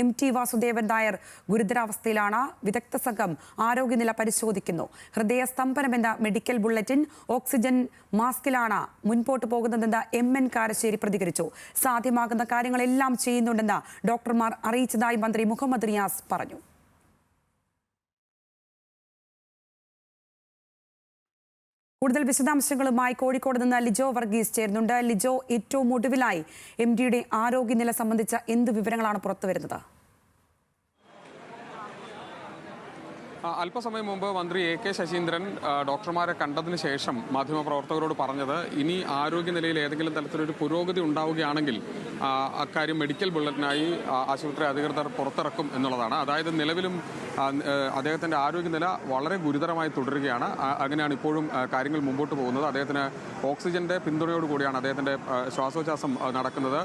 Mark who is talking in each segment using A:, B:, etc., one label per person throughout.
A: MT Vasudevan Nair ഗുരുതരാവസ്ഥയിലാണ്. വിദഗ്ധ സംഘം ആരോഗ്യനില പരിശോധിക്കുന്നു. ഹൃദയസ്തംഭനമെന്ന മെഡിക്കൽ ബുള്ളറ്റിൻ ഓക്സിജൻ മാസ്കിലാണ് മുൻപോട്ട് പോകുന്നതെന്ന് MN കാരശ്ശേരി പ്രതികരിച്ചു. സാധ്യമാകുന്ന കാര്യങ്ങളെല്ലാം ചെയ്യുന്നുണ്ടെന്ന് ഡോക്ടർമാർ അറിയിച്ചതായി മന്ത്രി മുഹമ്മദ് റിയാസ് പറഞ്ഞു. കൂടുതൽ വിശദാംശങ്ങളുമായി കോഴിക്കോട് നിന്ന് ലിജോ വർഗീസ് ചേരുന്നുണ്ട്. ലിജോ, ഏറ്റവും ഒടുവിലായി MDയുടെ ആരോഗ്യനില സംബന്ധിച്ച എന്ത് വിവരങ്ങളാണ് പുറത്തുവരുന്നത്?
B: അല്പസമയം മുമ്പ് മന്ത്രി AK ശശീന്ദ്രൻ ഡോക്ടർമാരെ കണ്ടതിന് ശേഷം മാധ്യമപ്രവർത്തകരോട് പറഞ്ഞത് ഇനി ആരോഗ്യനിലയിൽ ഏതെങ്കിലും തരത്തിലൊരു പുരോഗതി ഉണ്ടാവുകയാണെങ്കിൽ അക്കാര്യം മെഡിക്കൽ ബുള്ളറ്റിനായി ആശുപത്രി അധികൃതർ പുറത്തിറക്കും എന്നുള്ളതാണ്. അതായത് നിലവിലും അദ്ദേഹത്തിൻ്റെ ആരോഗ്യനില വളരെ ഗുരുതരമായി തുടരുകയാണ്. അങ്ങനെയാണ് ഇപ്പോഴും കാര്യങ്ങൾ മുമ്പോട്ട് പോകുന്നത്. അദ്ദേഹത്തിന് ഓക്സിജൻ്റെ പിന്തുണയോടുകൂടിയാണ് അദ്ദേഹത്തിൻ്റെ ശ്വാസോച്ഛ്വാസം നടക്കുന്നത്.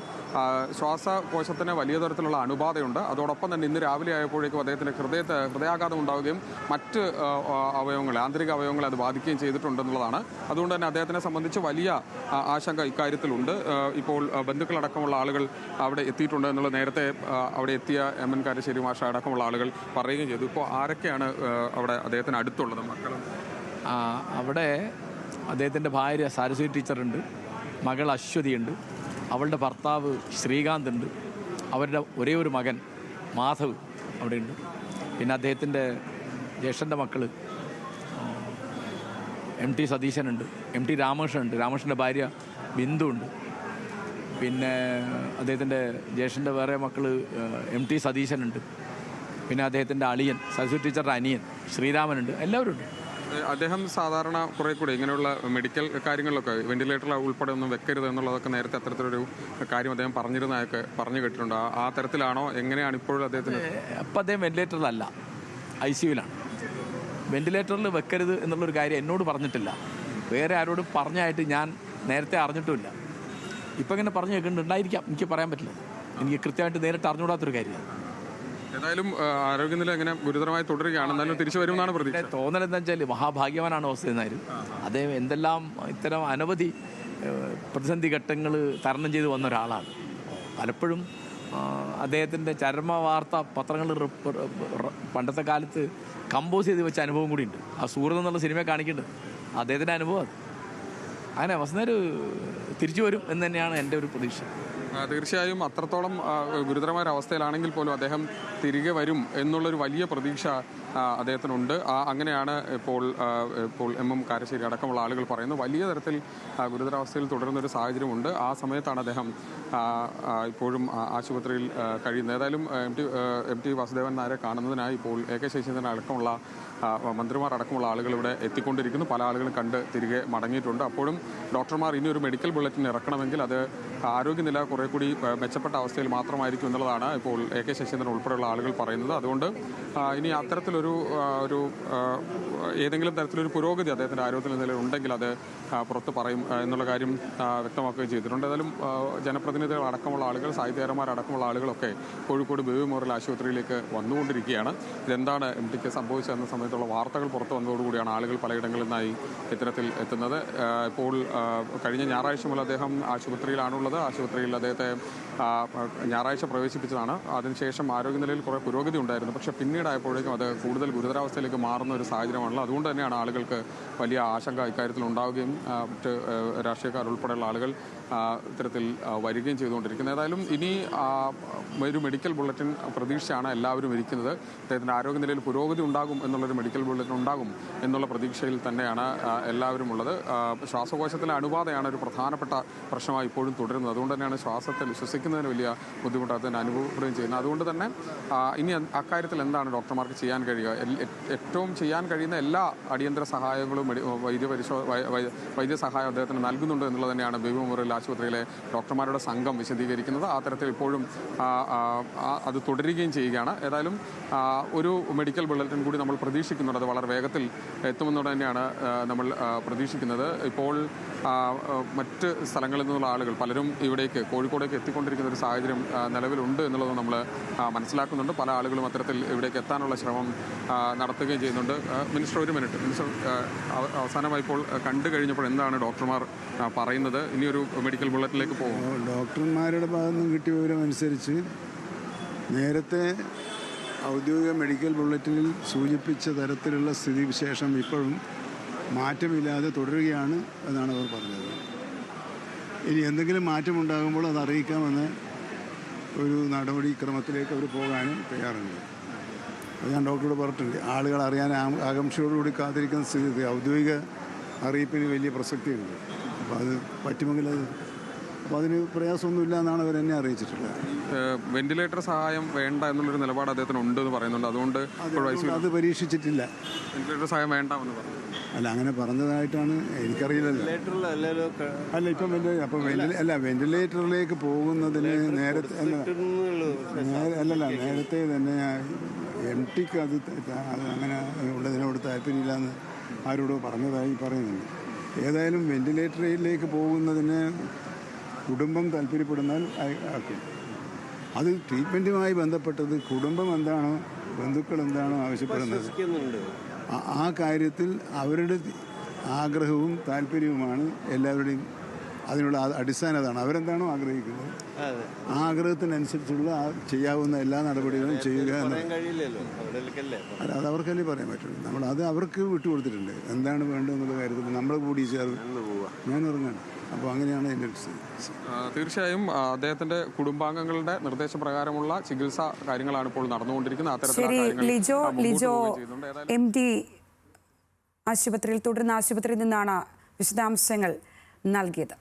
B: ശ്വാസകോശത്തിന് വലിയ തരത്തിലുള്ള അണുബാധയുണ്ട്. അതോടൊപ്പം തന്നെ ഇന്ന് രാവിലെ ആയപ്പോഴേക്കും അദ്ദേഹത്തിന് ഹൃദയാഘാതം ഉണ്ടാവുകയും മറ്റ് അവയവങ്ങളെ, ആന്തരിക അവയവങ്ങളെ അത് ബാധിക്കുകയും ചെയ്തിട്ടുണ്ടെന്നുള്ളതാണ്. അതുകൊണ്ട് തന്നെ അദ്ദേഹത്തിനെ സംബന്ധിച്ച് വലിയ ആശങ്ക ഇക്കാര്യത്തിലുണ്ട്. ഇപ്പോൾ ബന്ധുക്കളടക്കമുള്ള ആളുകൾ അവിടെ എത്തിയിട്ടുണ്ട് എന്നുള്ളത് നേരത്തെ അവിടെ എത്തിയ MN കാരശ്ശേരി മാഷ അടക്കമുള്ള ആളുകൾ പറയുകയും ചെയ്തു. ഇപ്പോൾ ആരൊക്കെയാണ് അവിടെ അദ്ദേഹത്തിന് അടുത്തുള്ളത്? മക്കളും
C: അവിടെ അദ്ദേഹത്തിൻ്റെ ഭാര്യ സരസ്വതി ടീച്ചറുണ്ട്, മകൾ അശ്വതിയുണ്ട്, അവളുടെ ഭർത്താവ് ശ്രീകാന്ത് ഉണ്ട്, അവരുടെ ഒരേ ഒരു മകൻ മാധവ് അവിടെയുണ്ട്. പിന്നെ അദ്ദേഹത്തിൻ്റെ ജ്യേഷ്ഠൻ്റെ മക്കൾ MT സതീശനുണ്ട്, MT രാമകൃഷ്ണനുണ്ട്, രാമകൃഷ്ണൻ്റെ ഭാര്യ ബിന്ദു ഉണ്ട്. പിന്നെ അദ്ദേഹത്തിൻ്റെ ജ്യേഷ്ഠൻ്റെ വേറെ മക്കൾ MT സതീശനുണ്ട്. പിന്നെ അദ്ദേഹത്തിൻ്റെ അളിയൻ സരസ്വതി ടീച്ചറുടെ അനിയൻ ശ്രീരാമനുണ്ട്. എല്ലാവരും ഉണ്ട്.
B: അദ്ദേഹം സാധാരണ കുറേ കൂടി ഇങ്ങനെയുള്ള മെഡിക്കൽ കാര്യങ്ങളിലൊക്കെ വെന്റിലേറ്ററിൽ ഉൾപ്പെടെ ഒന്നും വെക്കരുത് എന്നുള്ളതൊക്കെ നേരത്തെ അത്തരത്തിലൊരു കാര്യം അദ്ദേഹം പറഞ്ഞിരുന്നതൊക്കെ പറഞ്ഞു കേട്ടിട്ടുണ്ട്. ആ തരത്തിലാണോ? എങ്ങനെയാണ് ഇപ്പോഴും അദ്ദേഹത്തിന്?
C: അപ്പം അദ്ദേഹം വെന്റിലേറ്ററിലല്ല, ICUവിലാണ്. വെന്റിലേറ്ററിൽ വെക്കരുത് എന്നുള്ളൊരു കാര്യം എന്നോട് പറഞ്ഞിട്ടില്ല, വേറെ ആരോടും പറഞ്ഞായിട്ട് ഞാൻ നേരത്തെ അറിഞ്ഞിട്ടുമില്ല. ഇപ്പം ഇങ്ങനെ പറഞ്ഞു കേൾക്കുന്നുണ്ടായിരിക്കാം, എനിക്ക് പറയാൻ പറ്റില്ല. എനിക്ക് കൃത്യമായിട്ട് നേരിട്ട് അറിഞ്ഞുകൂടാത്തൊരു കാര്യമാണ്.
B: ഏതായാലും ആരോഗ്യനില എങ്ങനെ ഗുരുതരമായി തുടരുകയാണ്. എന്നാലും തിരിച്ചു വരുമെന്നാണ് പ്രതീക്ഷ.
C: തോന്നലെന്താ വെച്ചാൽ മഹാഭാഗ്യവാനാണ് വാസുദേവൻ. അദ്ദേഹം എന്തെല്ലാം ഇത്തരം അനവധി പ്രതിസന്ധി ഘട്ടങ്ങൾ തരണം ചെയ്ത് വന്ന ഒരാളാണ്. പലപ്പോഴും അദ്ദേഹത്തിൻ്റെ ചരമവാർത്ത പത്രങ്ങൾ പണ്ടത്തെ കാലത്ത് കമ്പോസ് ചെയ്ത് വെച്ച അനുഭവം കൂടിയുണ്ട്. ആ സൂറത്ത് എന്നുള്ള സിനിമ കാണിക്കേണ്ടത് അദ്ദേഹത്തിൻ്റെ അനുഭവം. അങ്ങനെ വസുദേവൻ തിരിച്ചു വരും എന്ന് തന്നെയാണ് എൻ്റെ ഒരു പ്രതീക്ഷ.
B: തീർച്ചയായും അത്രത്തോളം ഗുരുതരമായ അവസ്ഥയിലാണെങ്കിൽ പോലും അദ്ദേഹം തിരികെ വരും എന്നുള്ളൊരു വലിയ പ്രതീക്ഷ അദ്ദേഹത്തിനുണ്ട്. അങ്ങനെയാണ് ഇപ്പോൾ MM കാരശ്ശേരി അടക്കമുള്ള ആളുകൾ പറയുന്നത്. വലിയ തരത്തിൽ ഗുരുതരാവസ്ഥയിൽ തുടരുന്നൊരു സാഹചര്യമുണ്ട്. ആ സമയത്താണ് അദ്ദേഹം ഇപ്പോഴും ആശുപത്രിയിൽ കഴിയുന്നത്. ഏതായാലും MT വാസുദേവൻ നായരെ കാണുന്നതിനായി ഇപ്പോൾ AK ശശീന്ദ്രൻ അടക്കമുള്ള മന്ത്രിമാർ അടക്കമുള്ള ആളുകൾ ഇവിടെ എത്തിക്കൊണ്ടിരിക്കുന്നു. പല ആളുകളും കണ്ട് തിരികെ മടങ്ങിയിട്ടുണ്ട്. അപ്പോഴും ഡോക്ടർമാർ ഇനിയൊരു മെഡിക്കൽ ബുള്ളറ്റിൻ ഇറക്കണമെങ്കിൽ അത് ആരോഗ്യനില കുറേ കൂടി മെച്ചപ്പെട്ട അവസ്ഥയിൽ മാത്രമായിരിക്കും എന്നുള്ളതാണ് ഇപ്പോൾ AK ശശീന്ദ്രൻ ഉൾപ്പെടെയുള്ള ആളുകൾ പറയുന്നത്. അതുകൊണ്ട് ഇനി അത്തരത്തിലൊരു ഏതെങ്കിലും തരത്തിലൊരു പുരോഗതി അദ്ദേഹത്തിൻ്റെ ആരോഗ്യനിലയിൽ ഉണ്ടെങ്കിൽ അത് പുറത്ത് പറയും എന്നുള്ള കാര്യം വ്യക്തമാക്കുകയും ചെയ്തിട്ടുണ്ട്. ഏതായാലും ജനപ്രതിനിധികൾ അടക്കമുള്ള ആളുകൾ, സാഹിത്യകാരന്മാരടക്കമുള്ള ആളുകളൊക്കെ കോഴിക്കോട് ബേബി മെമ്മോറിയൽ ആശുപത്രിയിലേക്ക് വന്നുകൊണ്ടിരിക്കുകയാണ്. ഇതെന്താണ് MTക്ക് സംഭവിച്ചതെന്ന സമയത്തുള്ള വാർത്തകൾ പുറത്തു വന്നതോടുകൂടിയാണ് ആളുകൾ പലയിടങ്ങളിൽ നിന്നായി ഇത്തരത്തിൽ എത്തുന്നത്. ഇപ്പോൾ കഴിഞ്ഞ ഞായറാഴ്ച മുതൽ അദ്ദേഹം ആശുപത്രിയിലാണുള്ളത്. ആശുപത്രിയിൽ അദ്ദേഹത്തെ ഞായറാഴ്ച പ്രവേശിപ്പിച്ചതാണ്. അതിനുശേഷം ആരോഗ്യനിലയിൽ കുറേ പുരോഗതി ഉണ്ടായിരുന്നു. പക്ഷേ പിന്നീടായപ്പോഴേക്കും അത് കൂടുതൽ ഗുരുതരാവസ്ഥയിലേക്ക് മാറുന്ന ഒരു സാഹചര്യമാണല്ലോ. അതുകൊണ്ട് തന്നെയാണ് ആളുകൾക്ക് വലിയ ആശങ്ക ഇക്കാര്യത്തിൽ ഉണ്ടാവുകയും മറ്റ് രാഷ്ട്രീയക്കാർ ഉൾപ്പെടെയുള്ള ആളുകൾ ഇത്തരത്തിൽ വരികയും ചെയ്തുകൊണ്ടിരിക്കുന്നത്. ഏതായാലും ഇനി ഒരു മെഡിക്കൽ ബുള്ളറ്റിൻ പ്രതീക്ഷയാണ് എല്ലാവരും ഇരിക്കുന്നത്. അദ്ദേഹത്തിൻ്റെ ആരോഗ്യനിലയിൽ പുരോഗതി ഉണ്ടാകും എന്നുള്ളൊരു മെഡിക്കൽ ബുള്ളറ്റിൻ ഉണ്ടാകും എന്നുള്ള പ്രതീക്ഷയിൽ തന്നെയാണ് എല്ലാവരും ഉള്ളത്. ശ്വാസകോശത്തിലെ അണുബാധയാണ് ഒരു പ്രധാനപ്പെട്ട പ്രശ്നമായി ഇപ്പോഴും തുടരുന്നത്. അതുകൊണ്ട് തന്നെയാണ് ശ്വാസത്തിൽ ശ്വസിക്കുന്നതിന് വലിയ ബുദ്ധിമുട്ട് അതിന് അനുഭവപ്പെടുകയും ചെയ്യുന്നത്. അതുകൊണ്ട് തന്നെ ഇനി അക്കാര്യത്തിൽ എന്താണ് ഡോക്ടർമാർക്ക് ചെയ്യാൻ കഴിയുക? ഏറ്റവും ചെയ്യാൻ കഴിയുന്ന എല്ലാ അടിയന്തര സഹായങ്ങളും വൈദ്യസഹായം അദ്ദേഹത്തിന് നൽകുന്നുണ്ട് എന്നുള്ളത് തന്നെയാണ് ബേബി മെമ്മോറിയൽ ആശുപത്രിയിലെ ഡോക്ടർമാരുടെ സംഘം വിശദീകരിക്കുന്നത്. ആ തരത്തിൽ ഇപ്പോഴും അത് തുടരുകയും ചെയ്യുകയാണ്. ഏതായാലും ഒരു മെഡിക്കൽ ബുള്ളറ്റിൻ കൂടി നമ്മൾ പ്രതീക്ഷിക്കുന്നുണ്ട്. അത് വളരെ വേഗത്തിൽ എത്തുമെന്നുള്ളത് തന്നെയാണ് നമ്മൾ പ്രതീക്ഷിക്കുന്നത്. ഇപ്പോൾ മറ്റ് സ്ഥലങ്ങളിൽ നിന്നുള്ള ആളുകൾ പലരും ഇവിടേക്ക് കോഴിക്കോടേക്ക് എത്തിക്കൊണ്ടിരിക്കുന്ന ഒരു സാഹചര്യം നിലവിലുണ്ട് എന്നുള്ളത് നമ്മൾ മനസ്സിലാക്കുന്നുണ്ട്. പല ആളുകളും അത്തരത്തിൽ ഇവിടേക്ക് എത്താനുള്ള ശ്രമം നടത്തുകയും ചെയ്യുന്നുണ്ട്. മിനിസ്റ്റർ, ഒരു മിനിറ്റ്. മിനിസ്റ്റർ, അവസാനമായി ഇപ്പോൾ കണ്ടു കഴിഞ്ഞപ്പോൾ എന്താണ് ഡോക്ടർമാർ പറയുന്നത്? ഇനിയൊരു മെഡിക്കൽ ബുള്ളറ്റിലേക്ക് പോകും?
D: ഡോക്ടർമാരുടെ ഭാഗത്ത് നിന്ന് കിട്ടിയ വിവരം അനുസരിച്ച് നേരത്തെ ഔദ്യോഗിക മെഡിക്കൽ ബുള്ളറ്റിനിൽ സൂചിപ്പിച്ച തരത്തിലുള്ള സ്ഥിതിവിശേഷം ഇപ്പോഴും മാറ്റമില്ലാതെ തുടരുകയാണ് എന്നാണ് അവർ പറഞ്ഞത്. ഇനി എന്തെങ്കിലും മാറ്റമുണ്ടാകുമ്പോൾ അത് അറിയിക്കാമെന്ന് ഒരു നടപടിക്രമത്തിലേക്ക് അവർ പോകാനും തയ്യാറുണ്ട്. അത് ഞാൻ ഡോക്ടറോട് പറഞ്ഞിട്ടുണ്ട്. ആളുകൾ അറിയാൻ ആകാംക്ഷയോടുകൂടി കാത്തിരിക്കുന്ന സ്ഥിതി ഔദ്യോഗിക അറിയിപ്പിന് വലിയ പ്രസക്തിയുണ്ട്. അപ്പോൾ അത് പറ്റുമെങ്കിൽ അപ്പോൾ അതിന് പ്രയാസമൊന്നുമില്ല എന്നാണ് അവർ എന്നെ അറിയിച്ചിട്ടുള്ളത്.
B: വെന്റിലേറ്റർ സഹായം വേണ്ട എന്നുള്ളൊരു നിലപാട് അദ്ദേഹത്തിന് ഉണ്ട് എന്ന് പറയുന്നുണ്ട്. അതുകൊണ്ട്
D: അത് പരീക്ഷിച്ചിട്ടില്ല.
B: വെന്റിലേറ്റർ സഹായം വേണ്ടാമെന്ന് പറഞ്ഞു.
D: അല്ല, അങ്ങനെ പറഞ്ഞതായിട്ടാണ് എനിക്കറിയില്ലല്ലോ. അല്ല, ഇപ്പം വെന്റിലേറ്ററിലേക്ക് പോകുന്നതിന് നേരത്തെ തന്നെ MTക്ക് അത് അങ്ങനെ ഉള്ളതിനോട് താല്പര്യമില്ലാന്ന് ആരോടോ പറഞ്ഞതായി പറയുന്നുണ്ട്. ഏതായാലും വെന്റിലേറ്ററിലേക്ക് പോകുന്നതിന് കുടുംബം താല്പര്യപ്പെടുന്നാൽ ആക്കും. അത് ട്രീറ്റ്മെൻറ്റുമായി ബന്ധപ്പെട്ടത് കുടുംബം എന്താണോ ബന്ധുക്കൾ എന്താണോ ആവശ്യപ്പെടുന്നത് ആ കാര്യത്തിൽ അവരുടെ ആഗ്രഹവും താല്പര്യവുമാണ് എല്ലാവരുടെയും. അതിനുള്ള അടിസ്ഥാനം അതാണ്. അവരെന്താണോ ആഗ്രഹിക്കുന്നത് ആ ആഗ്രഹത്തിനനുസരിച്ചുള്ള ചെയ്യാവുന്ന എല്ലാ നടപടികളും ചെയ്യുക അത് അവർക്കല്ലേ പറയാൻ പറ്റുള്ളൂ. അത് അവർക്ക് വിട്ടുകൊടുത്തിട്ടുണ്ട്. എന്താണ് വേണ്ടതെന്നുള്ള കാര്യത്തിൽ നമ്മളെ കൂടി ഞാൻ ഇറങ്ങാണ്. അപ്പോൾ അങ്ങനെയാണ് എൻ്റെ
B: തീർച്ചയായും അദ്ദേഹത്തിന്റെ കുടുംബാംഗങ്ങളുടെ നിർദ്ദേശപ്രകാരമുള്ള ചികിത്സാ കാര്യങ്ങളാണ് ഇപ്പോൾ നടന്നുകൊണ്ടിരിക്കുന്നത്. അത്തരത്തിലുള്ള
A: ലിജോ MD ആശുപത്രിയിൽ തുടരുന്ന ആശുപത്രിയിൽ നിന്നാണ് വിശദാംശങ്ങൾ നൽകിയത്.